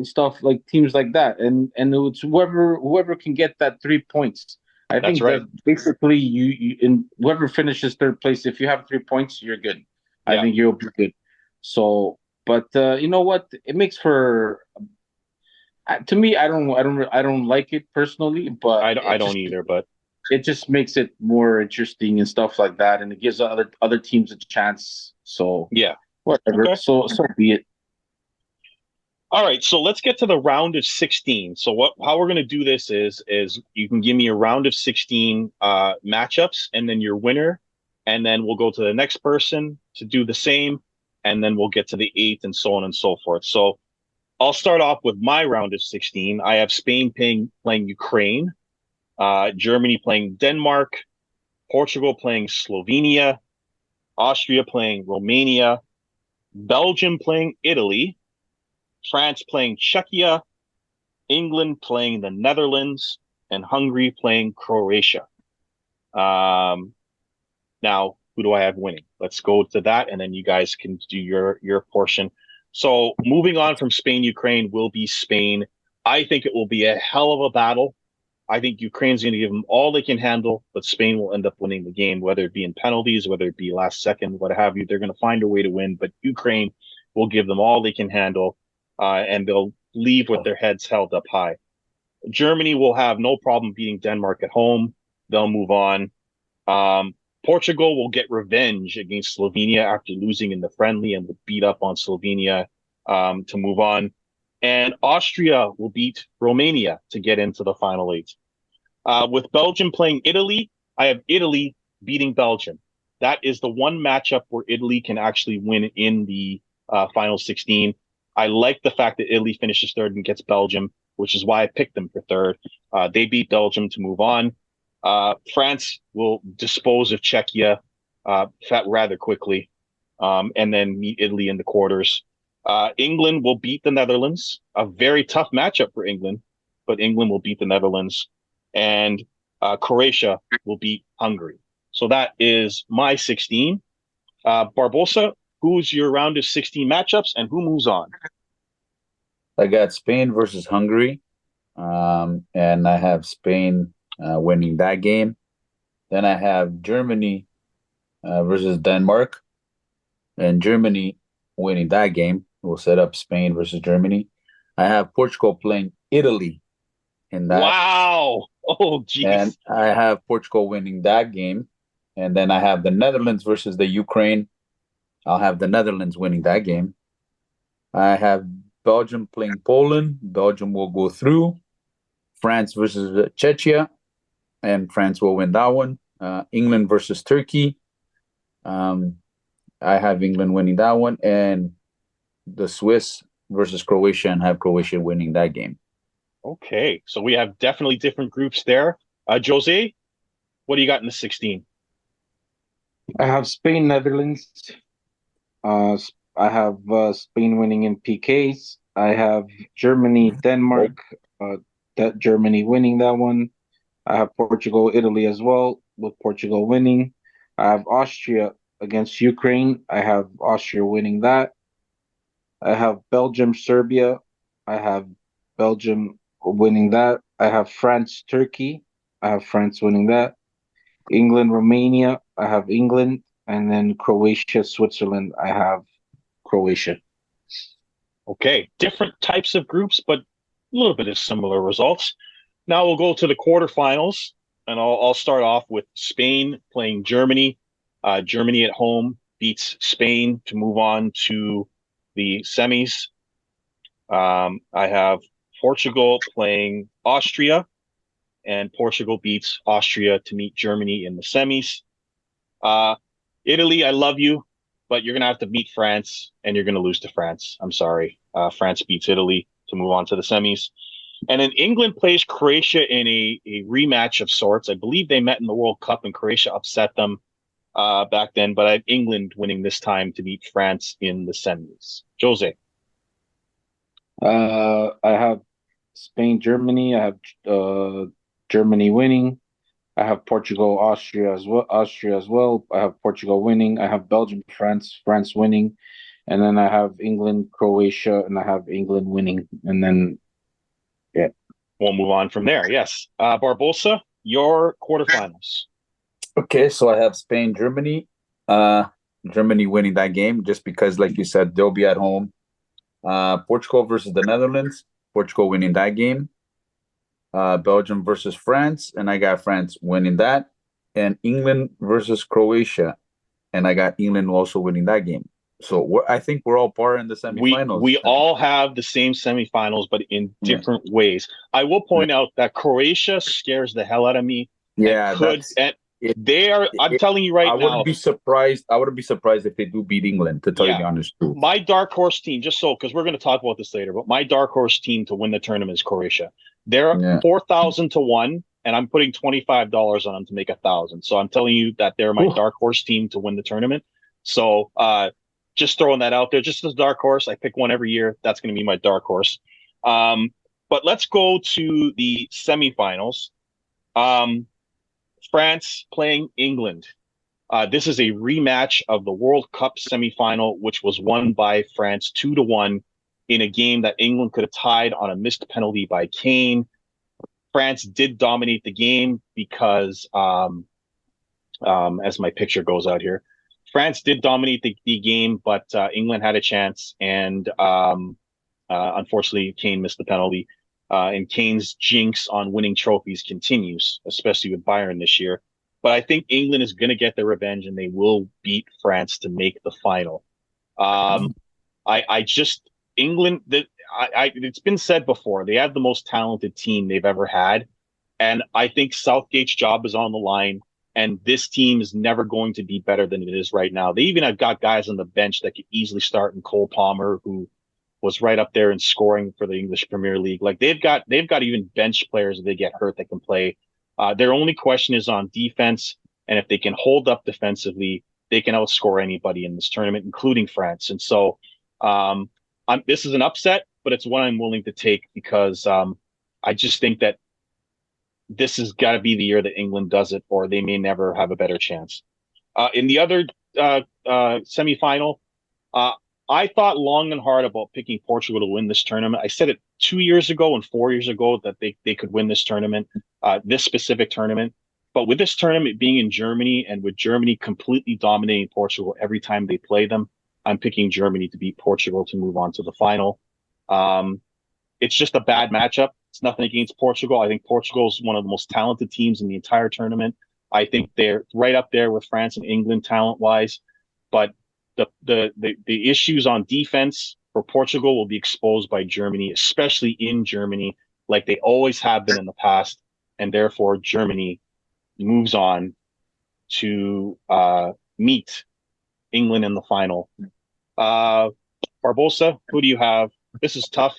stuff like teams like that, and it's whoever can get that 3 points. I That's think right. that basically you in whoever finishes third place, if you have 3 points, you're good. I Yeah. think you'll be good. So, but you know what? It makes for to me, I don't like it personally, but I don't either, but it just makes it more interesting and stuff like that, and it gives other teams a chance. So yeah. whatever. Okay. So be it. All right, so let's get to the round of 16. So how we're going to do this is you can give me a round of 16 matchups and then your winner, and then we'll go to the next person to do the same, and then we'll get to the 8th and so on and so forth. So I'll start off with my round of 16. I have Spain playing Ukraine, Germany playing Denmark, Portugal playing Slovenia, Austria playing Romania, Belgium playing Italy, France playing Czechia, England playing the Netherlands, and Hungary playing Croatia. Now, who do I have winning? Let's go to that, and then you guys can do your portion. So moving on from Spain, Ukraine will be Spain. I think it will be a hell of a battle. I think Ukraine's going to give them all they can handle, but Spain will end up winning the game, whether it be in penalties, whether it be last second, what have you. They're going to find a way to win, but Ukraine will give them all they can handle. And they'll leave with their heads held up high. Germany will have no problem beating Denmark at home. They'll move on. Portugal will get revenge against Slovenia after losing in the friendly and will beat up on Slovenia to move on. And Austria will beat Romania to get into the final 8. With Belgium playing Italy, I have Italy beating Belgium. That is the one matchup where Italy can actually win in the final 16. I like the fact that Italy finishes third and gets Belgium, which is why I picked them for third. They beat Belgium to move on. France will dispose of Czechia rather quickly, and then meet Italy in the quarters. England will beat the Netherlands. A very tough matchup for England, but England will beat the Netherlands. And Croatia will beat Hungary. So that is my 16. Barbosa, who's your round of 16 matchups and who moves on? I got Spain versus Hungary, and I have Spain winning that game. Then I have Germany versus Denmark, and Germany winning that game will set up Spain versus Germany. I have Portugal playing Italy in that, Wow. Oh, geez. and I have Portugal winning that game. And then I have the Netherlands versus the Ukraine. I'll have the Netherlands winning that game. I have Belgium playing Poland. Belgium will go through. France versus Czechia, and France will win that one. England versus Turkey. I have England winning that one, and the Swiss versus Croatia, and have Croatia winning that game. Okay, so we have definitely different groups there. Jose, what do you got in the 16? I have Spain, Netherlands. I have Spain winning in PKs. I have Germany, Denmark. That Germany winning that one. I have Portugal, Italy as well, with Portugal winning. I have Austria against Ukraine. I have Austria winning that. I have Belgium, Serbia. I have Belgium winning that. I have France, Turkey. I have France winning that. England, Romania. I have England. And then Croatia, Switzerland. I have Croatia. Okay, different types of groups, but a little bit of similar results. Now we'll go to the quarterfinals, and I'll start off with Spain playing Germany. Germany at home beats Spain to move on to the semis. I have Portugal playing Austria, and Portugal beats Austria to meet Germany in the semis. Italy, I love you, but you're going to have to meet France, and you're going to lose to France. I'm sorry. France beats Italy to move on to the semis. And then England plays Croatia in a rematch of sorts. I believe they met in the World Cup, and Croatia upset them back then, but I have England winning this time to beat France in the semis. Jose. I have Spain, Germany. I have Germany winning. I have Portugal, Austria as well. Austria as well. I have Portugal winning. I have Belgium, France winning, and then I have England, Croatia, and I have England winning. And then, yeah, We'll move on from there. Yes, Barbosa, your quarterfinals. Okay, so I have Spain, Germany. Germany winning that game just because, like you said, they'll be at home. Portugal versus the Netherlands. Portugal winning that game. Belgium versus France, and I got France winning that. And England versus Croatia, and I got England also winning that game. So I think we're all par in the semifinals. We all have the same semifinals, but in different ways. I will point out that Croatia scares the hell out of me. Yeah, they are. I'm telling you right now. I wouldn't be surprised. I wouldn't be surprised if they do beat England. To tell you the honest truth, my dark horse team, just so because we're going to talk about this later, but my dark horse team to win the tournament is Croatia. They're 4,000 to 1, and I'm putting $25 on them to make 1,000. So I'm telling you that they're my dark horse team to win the tournament. So just throwing that out there, just as a dark horse. I pick one every year. That's going to be my dark horse. But let's go to the semifinals. France playing England. This is a rematch of the World Cup semifinal, which was won by France 2-1 in a game that England could have tied on a missed penalty by Kane. France did dominate the game because, as my picture goes out here, France did dominate the game, but England had a chance, and unfortunately, Kane missed the penalty. And Kane's jinx on winning trophies continues, especially with Bayern this year. But I think England is going to get their revenge, and they will beat France to make the final. England, it's been said before, they have the most talented team they've ever had. And I think Southgate's job is on the line, and this team is never going to be better than it is right now. They even have got guys on the bench that could easily start in Cole Palmer, who was right up there in scoring for the English Premier League. Like they've got even bench players if they get hurt that can play. Their only question is on defense, and if they can hold up defensively, they can outscore anybody in this tournament, including France. And so this is an upset, but it's one I'm willing to take because I just think that this has got to be the year that England does it, or they may never have a better chance. In the other semifinal, Uh, I thought long and hard about picking Portugal to win this tournament. I said it 2 years ago and 4 years ago that they could win this tournament, this specific tournament. But with this tournament being in Germany and with Germany completely dominating Portugal every time they play them, I'm picking Germany to beat Portugal to move on to the final. Um, it's just a bad matchup. It's nothing against Portugal. I think Portugal is one of the most talented teams in the entire tournament. I think they're right up there with France and England talent wise, but the issues on defense for Portugal will be exposed by Germany, especially in Germany, like they always have been in the past, and therefore Germany moves on to meet England in the final. Barbosa, who do you have? This is tough.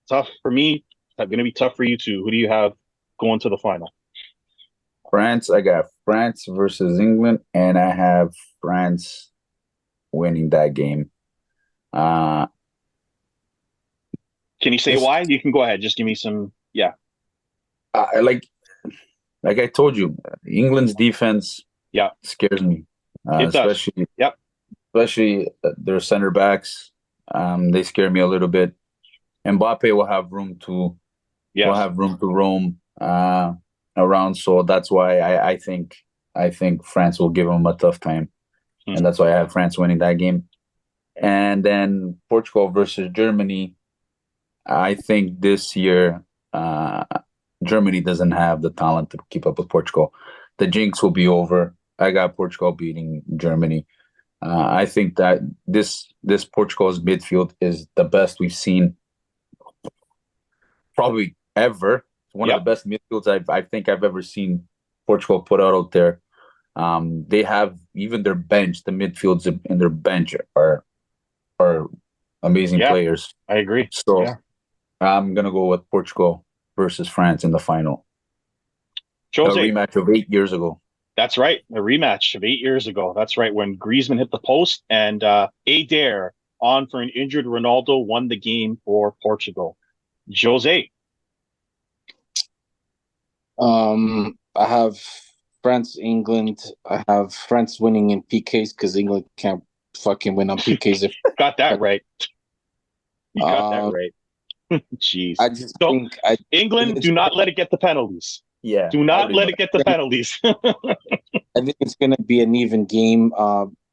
Tough for me. It's going to be tough for you too. Who do you have going to the final? France, I got France versus England, and I have France winning that game. Can you say This- why? You can go ahead. Just give me some. Yeah, I like I told you, England's defense Yeah. scares me. It does. Especially Yep. especially their center backs. They scare me a little bit. Mbappe will have room to yes. roam around. So that's why I think France will give them a tough time, Hmm. and that's why I have France winning that game. And then Portugal versus Germany. I think this year Germany doesn't have the talent to keep up with Portugal. The jinx will be over. I got Portugal beating Germany. I think that this Portugal's midfield is the best we've seen probably ever. It's one Yep. of the best midfields I think I've ever seen Portugal put out there. They have even their bench, the midfields in their bench are amazing Yeah. players. I agree. So Yeah. I'm gonna go with Portugal versus France in the final. A Jose, rematch of 8 years ago. that's right. A rematch of 8 years ago. That's right. When Griezmann hit the post and Adair on for an injured Ronaldo won the game for Portugal. Jose, I have France, England. I have France winning in PKs because England can't fucking win on PKs. If got that right. You got that Um, right. Jeez. I just So- think England, do not let it get the penalties. Yeah. Do not let it get the penalties. I think it's gonna be an even game.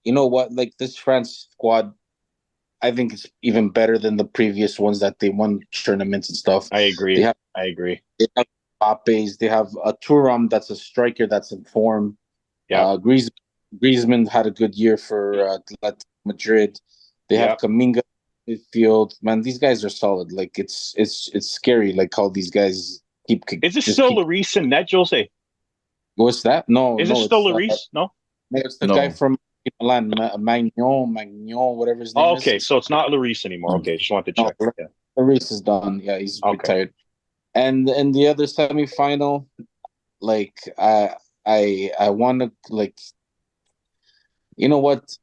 You know what? Like this France squad, I think it's even better than the previous ones that they won tournaments and stuff. I agree. They have- I agree. They have Mbappes. They have a Thuram that's a striker that's in form. Yeah. Griezmann had a good year for Atletico Madrid. They have Kaminga midfield. Man, these guys are solid. Like it's scary. Like how these guys keep. Is this just still keep- Lloris and Net, Jose? What's that? No, Is no, it still it's, Lloris? No? no, it's the No. guy from Milan, Magnon, whatever his name Oh, is. okay, so it's not Lloris anymore. Okay, just wanted to No, check. Yeah. The race is done. Yeah, he's Okay. retired. And in the other semifinal, like I want to like, you know what,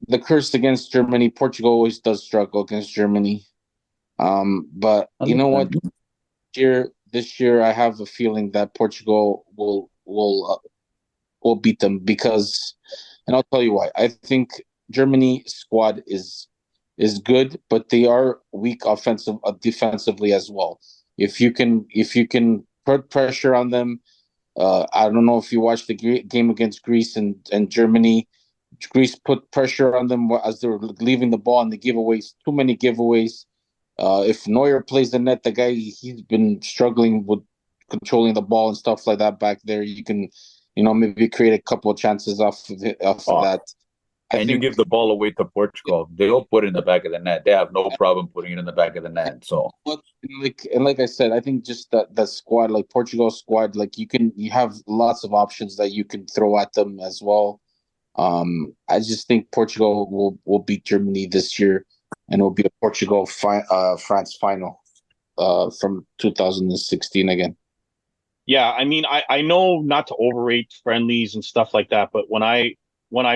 the curse against Germany. Portugal always does struggle against Germany. But you know what, this year I have a feeling that Portugal will beat them because, and I'll tell you why. I think Germany squad is good, but they are weak defensively as well. If you can put pressure on them, I don't know if you watched the game against Greece and Germany. Greece put pressure on them as they were leaving the ball and the giveaways. Too many giveaways. If Neuer plays the net, the guy he's been struggling with controlling the ball and stuff like that back there. You can, maybe create a couple of chances off of that. And you give the ball away to Portugal, they'll put it in the back of the net. They have no problem putting it in the back of the net. So like I said, I think just that squad, like Portugal squad, like you have lots of options that you can throw at them as well. I just think Portugal will beat Germany this year, and it will be a Portugal France final from 2016 again. Yeah, I mean, I know not to overrate friendlies and stuff like that, but when I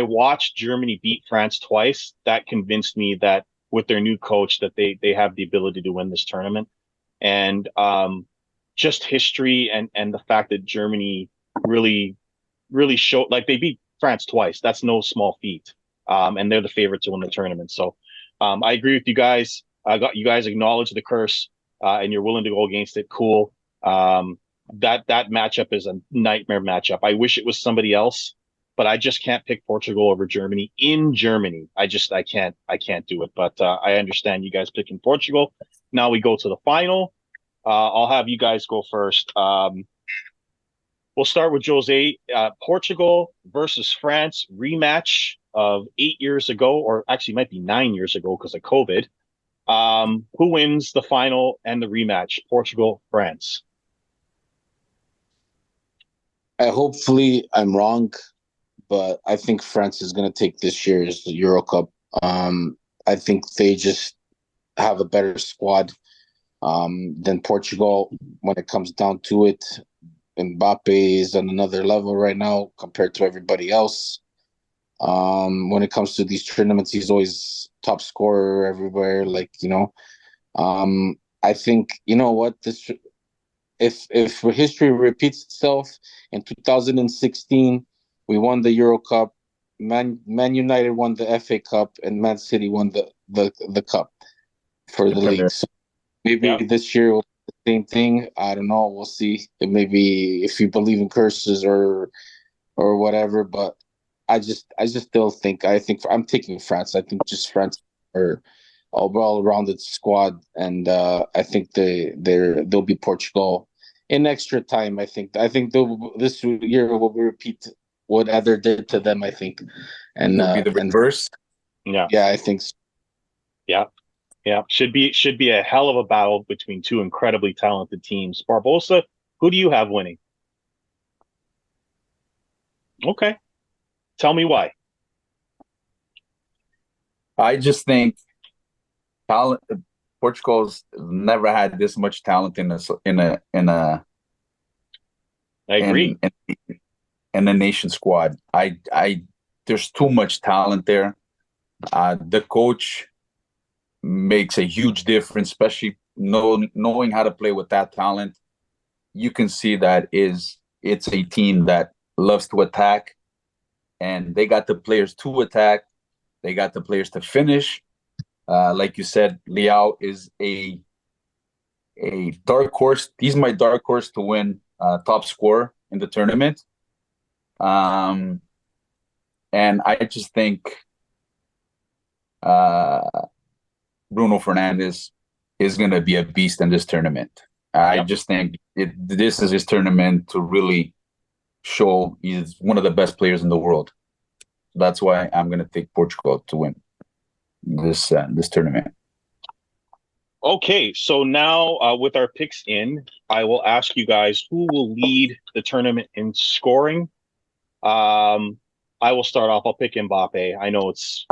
watched Germany beat France twice, that convinced me that with their new coach that they have the ability to win this tournament. And just history and the fact that Germany really showed, like, they beat France twice. That's no small feat. and they're the favorite to win the tournament. So I agree with you guys. I got you guys acknowledge the curse, and you're willing to go against it. Cool. That matchup is a nightmare matchup. I wish it was somebody else, but I just can't pick Portugal over Germany in Germany. I can't do it. But I understand you guys picking Portugal. Now we go to the final. I'll have you guys go first. We'll start with Jose. Portugal versus France rematch of 8 years ago, or actually might be 9 years ago because of COVID. Who wins the final and the rematch? Portugal, France. Hopefully I'm wrong, but I think France is going to take this year's Euro Cup. I think they just have a better squad than Portugal when it comes down to it. Mbappe is on another level right now compared to everybody else. When it comes to these tournaments, he's always top scorer everywhere. I think, you know what, if history repeats itself, in 2016 we won the Euro Cup, Man United won the FA Cup, and Man City won the cup for the league. So maybe this year will be the same thing. I don't know. We'll see. Maybe if you believe in curses or whatever, but I just still think I'm taking France. I think just France are a well-rounded squad, and I think they'll be Portugal in extra time. I think this year will repeat what other did to them. I think, and It'll be the reverse. Yeah, I think so. Yeah. Should be a hell of a battle between two incredibly talented teams. Barbosa, who do you have winning? Okay. Tell me why. I just think talent. Portugal's never had this much talent in a I agree. in a nation squad. There's too much talent there. The coach makes a huge difference, especially knowing how to play with that talent. You can see that it's a team that loves to attack, and they got the players to attack. They got the players to finish. Like you said, Leao is a dark horse. He's my dark horse to win top scorer in the tournament. And I just think Bruno Fernandes is going to be a beast in this tournament. I just think this is his tournament to really show he's one of the best players in the world. That's why I'm going to take Portugal to win this tournament. Okay, so now with our picks in, I will ask you guys who will lead the tournament in scoring. I will start off. I'll pick Mbappe. I know it's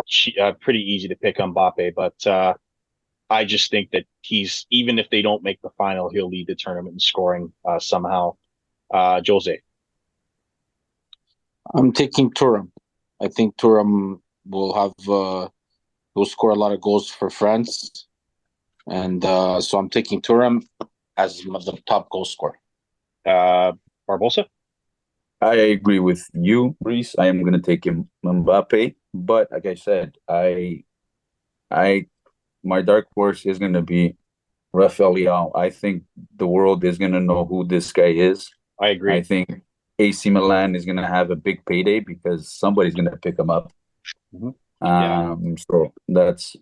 pretty easy to pick Mbappe, but I just think that even if they don't make the final, he'll lead the tournament in scoring somehow. Jose. I'm taking Thuram. I think Thuram will score a lot of goals for France. And so I'm taking Thuram as the top goal scorer. Barbosa? I agree with you, Reese. I am going to take Mbappe. But like I said, my dark horse is going to be Rafael Leao. I think the world is going to know who this guy is. I agree. I think AC Milan is going to have a big payday because somebody's going to pick him up. Mm-hmm.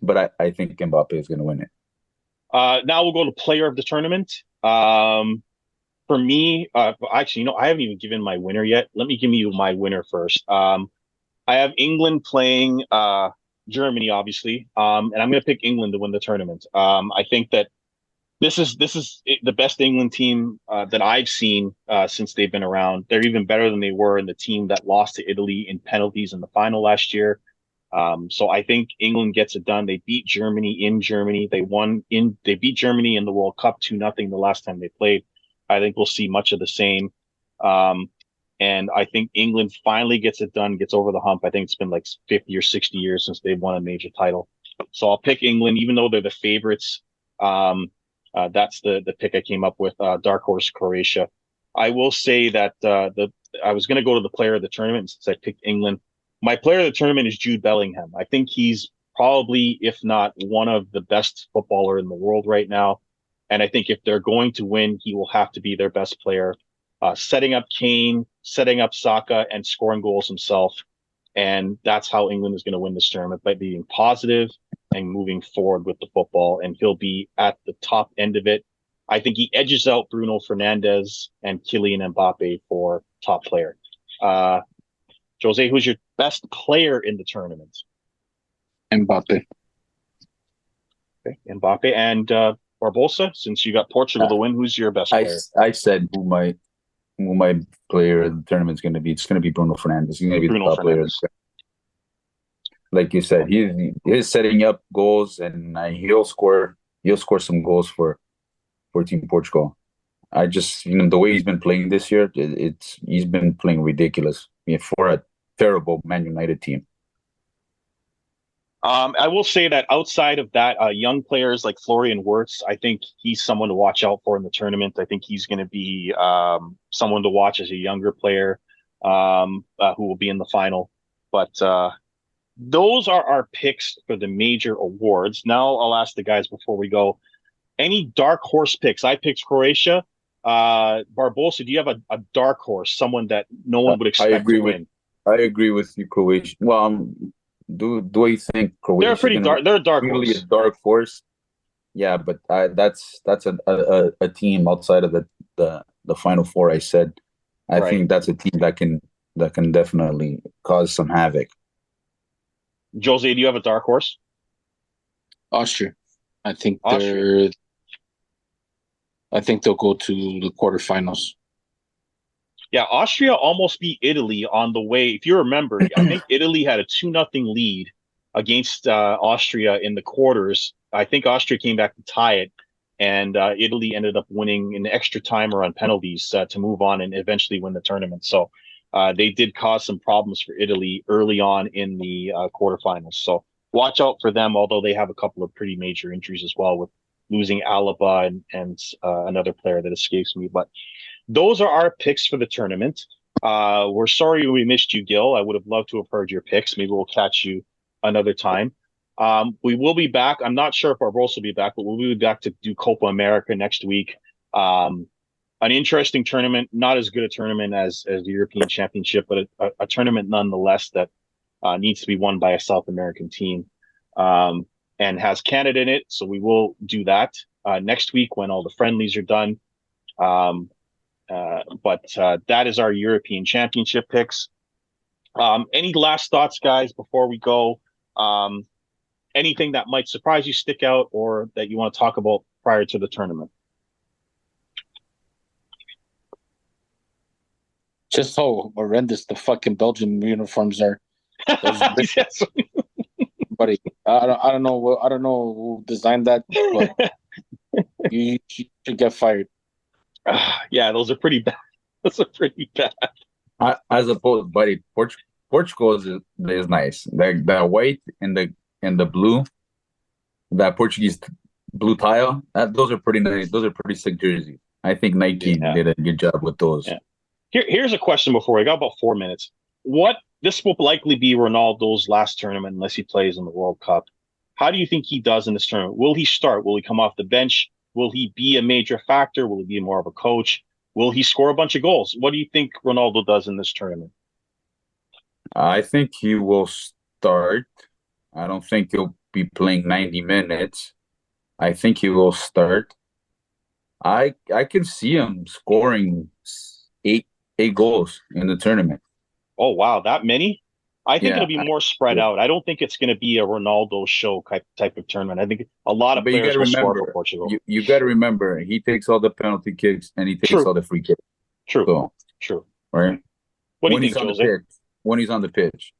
But I think Mbappe is going to win it. Now we'll go to player of the tournament. For me, actually, I haven't even given my winner yet. Let me give you my winner first. I have England playing Germany, obviously, and I'm going to pick England to win the tournament. I think that this is the best England team that I've seen since they've been around. They're even better than they were in the team that lost to Italy in penalties in the final last year. So I think England gets it done. They beat Germany in Germany. They beat Germany in the World Cup 2-0 the last time they played. I think we'll see much of the same. And I think England finally gets it done, gets over the hump. I think it's been like 50 or 60 years since they've won a major title. So I'll pick England, even though they're the favorites. That's the pick I came up with. Dark horse Croatia. I will say that I was going to go to the player of the tournament since I picked England. My player of the tournament is Jude Bellingham. I think he's probably, if not one of the best footballer in the world right now. And I think if they're going to win, he will have to be their best player, setting up Kane, setting up Saka, and scoring goals himself. And that's how England is going to win this tournament, by being positive and moving forward with the football. And he'll be at the top end of it. I think he edges out Bruno Fernandes and Kylian Mbappe for top player. Jose, who's your best player in the tournament? Mbappe. Okay, Mbappe. And Barbosa, since you got Portugal to win, who's your best player? I said who my player of the tournament is going to be. It's going to be Bruno Fernandes. He's going to be Bruno the top player. Like you said, he's setting up goals, and he'll score some goals for Team Portugal. I just, the way he's been playing this year, he's been playing ridiculous for a terrible Man United team. I will say that outside of that, young players like Florian Wirtz, I think he's someone to watch out for in the tournament. I think he's going to be someone to watch as a younger player who will be in the final. But those are our picks for the major awards. Now I'll ask the guys before we go, any dark horse picks? I picked Croatia. Barbosa, do you have a dark horse, someone that no one would expect to win? I agree with you, Croatia. Well, do I think Croatia? They're pretty dark. They're a dark really horse. A dark horse. Yeah, but that's a team outside of the Final Four. I said, I think that's a team that can definitely cause some havoc. Jose, do you have a dark horse? Austria. I think they'll go to the quarterfinals. Yeah, Austria almost beat Italy on the way. If you remember, I think Italy had a 2-0 lead against Austria in the quarters. I think Austria came back to tie it, and Italy ended up winning in extra time or on penalties to move on and eventually win the tournament. So they did cause some problems for Italy early on in the quarterfinals. So watch out for them, although they have a couple of pretty major injuries as well, with losing Alaba and another player that escapes me. But those are our picks for the tournament. We're sorry we missed you, Gil. I would have loved to have heard your picks. Maybe we'll catch you another time. We will be back. I'm not sure if Barbosa will be back, but we'll be back to do Copa America next week. An interesting tournament, not as good a tournament as the European Championship, but a tournament nonetheless that needs to be won by a South American team and has Canada in it. So we will do that next week when all the friendlies are done. But that is our European Championship picks. Any last thoughts, guys, before we go? Anything that might surprise you, stick out, or that you want to talk about prior to the tournament? Just how horrendous the fucking Belgian uniforms are. Yes. Buddy, I don't know who designed that, but you should get fired. Yeah, those are pretty bad. Those are pretty bad. As opposed, buddy, Portugal is nice. The white and the blue, that Portuguese blue tile, those are pretty nice. Those are pretty sick jerseys. I think Nike did a good job with those. Yeah. Here's a question before we got about 4 minutes. This will likely be Ronaldo's last tournament unless he plays in the World Cup. How do you think he does in this tournament? Will he start? Will he come off the bench? Will he be a major factor? Will he be more of a coach? Will he score a bunch of goals? What do you think Ronaldo does in this tournament? I think he will start. I don't think he'll be playing 90 minutes. I think he will start. I can see him scoring eight goals in the tournament. Oh, wow. That many? I think Yeah. it'll be more spread out. I don't think it's going to be a Ronaldo show type of tournament. I think a lot of But you players gotta will score remember, for Portugal. you got to remember, he takes all the penalty kicks and he takes True. all the free kicks. True. So, True. right? What do when you he's think, on Jose? the pitch, when he's on the pitch,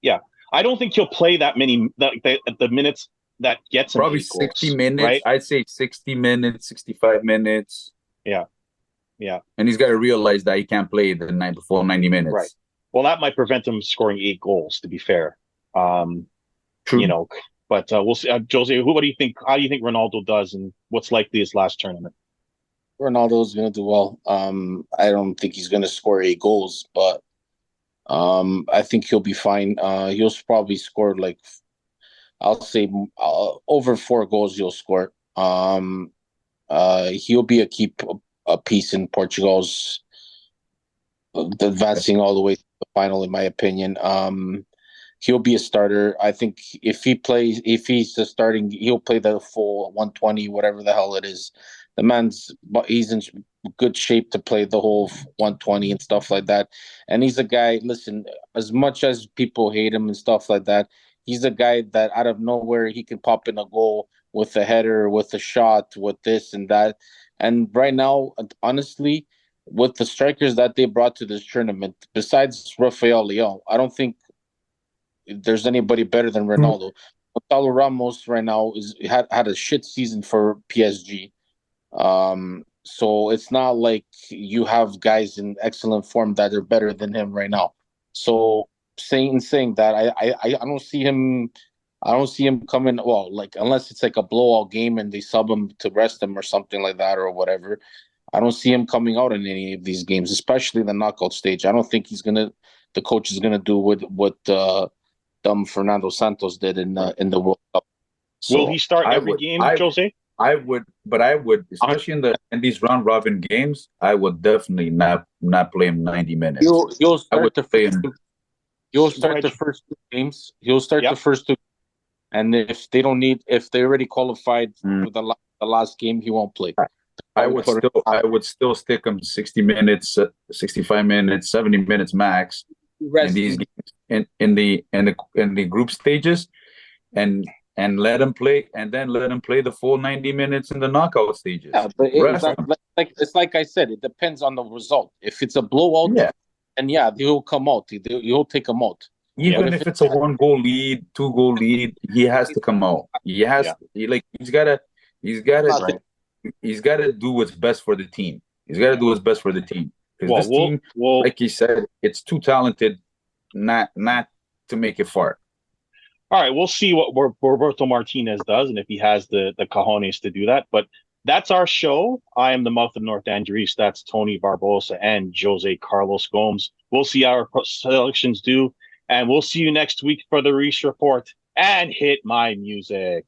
I don't think he'll play that many the minutes that gets him probably 8 goals, 60 minutes. right? I'd say 60 minutes, 65 minutes. Yeah. And he's got to realize that he can't play the night before 90 minutes. Right. Well, that might prevent him scoring 8 goals, to be fair. True. But we'll see. Jose, what do you think? How do you think Ronaldo does, and what's likely his last tournament? Ronaldo's gonna do well. I don't think he's gonna score 8 goals, but I think he'll be fine. He'll probably score like, I'll say, over 4 goals. He'll score. He'll be a piece in Portugal's advancing all the way to the final, in my opinion. He'll be a starter. I think if he's just starting, he'll play the full 120, whatever the hell it is. He's in good shape to play the whole 120 and stuff like that. And he's a guy, listen, as much as people hate him and stuff like that, he's a guy that out of nowhere, he can pop in a goal with a header, with a shot, with this and that. And right now, honestly, with the strikers that they brought to this tournament, besides Rafael Leão, I don't think there's anybody better than Ronaldo. Gonzalo Ramos right now had a shit season for PSG. So it's not like you have guys in excellent form that are better than him right now. So saying that, I don't see him. I don't see him coming. Well, like unless it's like a blowout game and they sub him to rest him or something like that or whatever. I don't see him coming out in any of these games, especially the knockout stage. I don't think the coach is gonna do what Fernando Santos did in the World Cup. So will he start every game, Jose? I would, especially in these round robin games, I would definitely not play him 90 minutes. You'll start the first 2 games. He'll start the first 2, and if they already qualified for the last game, he won't play. I would still stick him 60 minutes, 65 minutes, 70 minutes max in these games, in the group stages, and let him play, and then let him play the full 90 minutes in the knockout stages. Yeah, but it's like I said, it depends on the result. If it's a blowout, and he'll come out. He'll take him out. Even if it's a 1-goal lead, 2-goal lead, he has to come out. He has he's gotta do what's best for the team. He's got to do what's best for the team. Because this team, like he said, it's too talented not to make it far. All right, we'll see what Roberto Martinez does and if he has the cojones to do that. But that's our show. I am the mouth of North Andrews. That's Tony Barbosa and Jose Carlos Gomes. We'll see how our selections do. And we'll see you next week for the Reese Report. And hit my music.